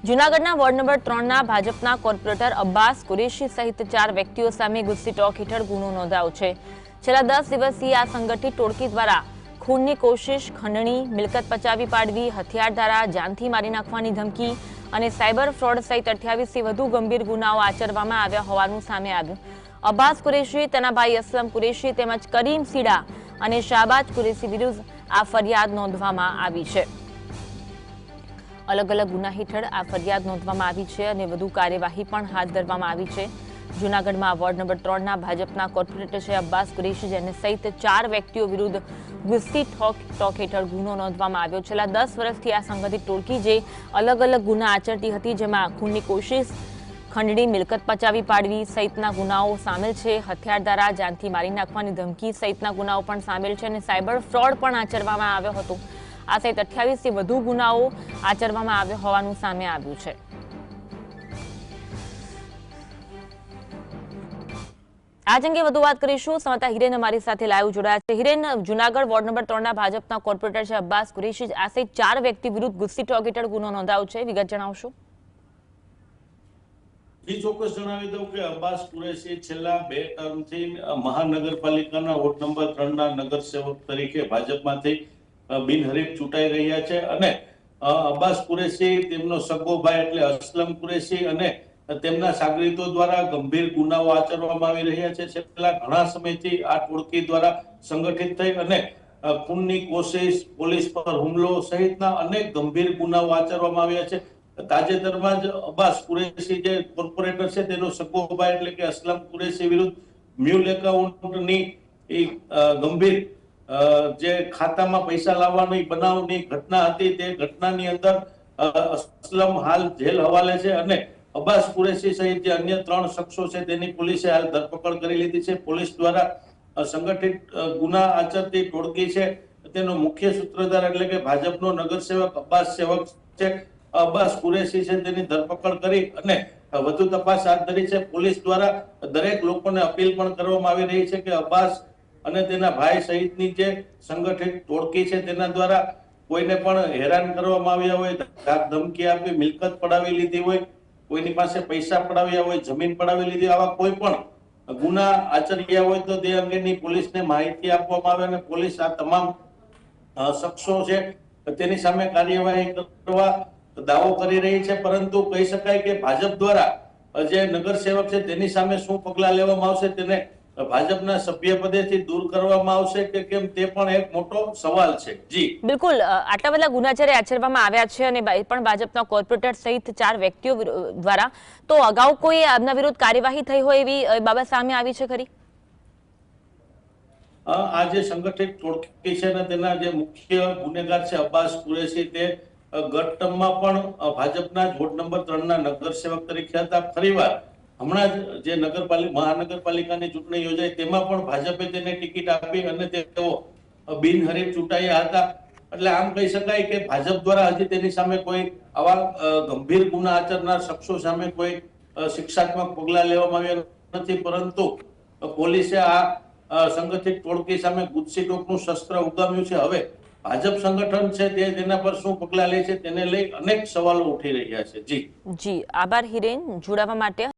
જૂનાગઢના ward number 3ના ભાજપના corporator Abbas Qureshi સહિત 4 વ્યક્તિઓ સામે ગુસ્સી ટોક હેઠળ ગુનો નોંધાયો છે। છેલ્લા 10 દિવસથી આ સંગઠિત ટોળકી દ્વારા ખૂનની કોશિશ, ખંડણી, મિલકત પચાવી પાડવી, હથિયાર દ્વારા જાનથી મારી નાખવાની ધમકી અને સાયબર ફ્રોડ સહિત 28થી વધુ ગંભીર ગુનાઓ આચરવામાં આવ્યા હોવાનું સામે આવ્યું। અબ્બાસ કુરેશી, તેના ભાઈ અસલમ કુરેશી તેમજ કરીમ સીડા અને શાહબાજ કુરેશી વિરુદ્ધ આ ફરિયાદ નોંધવામાં આવી છે। अलग अलग गुना हेठळ आ फरियाद नोंधवामां आवी छे अने वधु कार्यवाही पण हाथ धरवामां आवी छे। जूनागढ़मां वोर्ड नंबर 3 भाजपना कोर्पोरेटर छे अब्बास कुरेशी जेने सहित 4 व्यक्तिओ विरुद्ध गुस्सी टोक हेठळ गुनो नोंधवामां आव्यो। छेल्ला 10 वर्षथी आ संगठित टोळकी जे अलग अलग गुना आचरती हती, जेमां खूननी कोशिश, खंडणी, मिलकत पचावी पाडवी सहितना गुनाओ सामेल छे। हथियार द्वारा जानथी मारी नाखवानी धमकी सहितना गुनाओ पण सामेल छे अने सायबर फ्रोड पण आचरवामां આવ્યો હતો। आ सहित 28થી વધુ ગુનાઓ આચરવામાં આવ્યો હોવાનું સામે આવ્યું છે। આજ અંગે વધુ વાત કરીશું। સંવાદદાતા હિરેન અમારી સાથે લાઈવ જોડાયા છે। હિરેન, જૂનાગઢ વોર્ડ નંબર 3ના ભાજપના કોર્પોરેટર છે અબ્બાસ કુરેશી, આ સહિત 4 વ્યક્તિ વિરુદ્ધ ગુસ્સી ટોક હેઠળ ગુનો નોંધાયો છે, વિગત જણાવશો? ચોક્કસ જણાવી દઉં કે અબ્બાસ કુરેશી છેલ્લા 2 ટર્મથી મહાનગરપાલિકાના વોર્ડ નંબર 3ના નગરસેવક તરીકે ભાજપમાંથી બિનહરીફ ચૂંટાઈ રહ્યા છે અને અબ્બાસ કુરેશી, તેમનો સગો ભાઈ એટલે અસલમ કુરેશી અને તેમના સાગરીતો દ્વારા ગંભીર ગુનાઓ આચરવામાં આવી રહ્યા છે। છેલ્લા ઘણા સમયથી આ ટોળકી દ્વારા સંગઠિત થઈ અને ખૂનની કોશિશ, પોલીસ પર હુમલો સહિતના અનેક ગંભીર ગુનાઓ આચરવામાં આવ્યા છે। તાજેતરમાં જ અબ્બાસ કુરેશી જે કોર્પોરેટર છે તેનો સગો ભાઈ એટલે કે અસલમ કુરેશી વિરુદ્ધ મ્યુલ એકાઉન્ટની ગંભીર જે ખાતામાં પૈસા લાવવાની બનાવની ઘટના હતી, તે ઘટનાની અંદર અસલમ હાલ જેલ હવાલે છે અને અબ્બાસ કુરેશી સહિત જે અન્ય 3 શખ્સો છે તેની પોલીસે હાલ ધરપકડ કરી લીધી છે। પોલીસ દ્વારા સંગઠિત ગુના આચરતી ટોળકી છે તેનો મુખ્ય સૂત્રધાર એટલે કે ભાજપનો નગરસેવક અબ્બાસ સેવક છે, અબ્બાસ કુરેશી છે, તેની ધરપકડ કરી અને વધુ તપાસ હાથ ધરી છે। પોલીસ દ્વારા દરેક લોકોને અપીલ પણ કરવામાં આવી રહી છે કે અબ્બાસ અને તેના ભાઈ સહિતની જે સંગઠિત ટોળકી છે તેના દ્વારા કોઈને પણ હેરાન કરવામાં આવ્યા હોય, ધમકી આપી, મિલકત પડાવી લીધી હોય, કોઈની પાસે પૈસા પડાવ્યા હોય, જમીન પડાવી લીધી, આવા કોઈ પણ ગુના આચર્યા હોય તો તે અંગેની પોલીસને માહિતી આપવામાં આવે અને પોલીસ આ તમામ શખ્સો છે તેની સામે કાર્યવાહી કરવા દાવો કરી રહી છે। પરંતુ કહી શકાય કે ભાજપ દ્વારા જે નગરસેવક છે તેની સામે શું પગલાં લેવામાં આવશે, તેને ભાજપના સભ્યપદેથી દૂર કરવામાં આવશે કે કેમ, તે પણ એક મોટો સવાલ છે। જી બિલકુલ, આટલા બધા ગુના જ્યારે આચરવામાં આવ્યા છે અને પણ ભાજપના કોર્પોરેટર સહિત 4 વ્યક્તિઓ દ્વારા, તો અગાઉ કોઈ આમના વિરુદ્ધ કાર્યવાહી થઈ હોય એવી બાબત સામે આવી છે ખરી? આ જે સંગઠિત ટોળકી છે ને તેના જે મુખ્ય ગુનેગાર છે અબ્બાસ કુરેશી, તે ગત ટર્મમાં પણ ભાજપના જ વોર્ડ નંબર 3ના નગરસેવક તરીકે હતા। ફરીવાર હમણાં જ જે મહાનગરપાલિકાની ચૂંટણી યોજાઈ તેમાં પણ ભાજપે તેને ટિકિટ આપી અને તેઓ બિનહરીફ ચૂંટાયા હતા। એટલે આમ કહી શકાય કે ભાજપ દ્વારા હજી તેની સામે કોઈ આવા ગંભીર ગુના આચરનાર શખ્સો સામે કોઈ શિક્ષાત્મક પગલાં લેવામાં આવ્યા નથી, પરંતુ પોલીસે આ સંગઠિત ટોળકી સામે ગુસ્સી ટોકનું શસ્ત્ર ઉગામ્યું છે। હવે ભાજપ સંગઠન છે તે તેના પર શું પગલાં લે છે તેને લઈ અનેક સવાલો ઉઠી રહ્યા છે। જી આભાર હિરેન, જોડાવા માટે।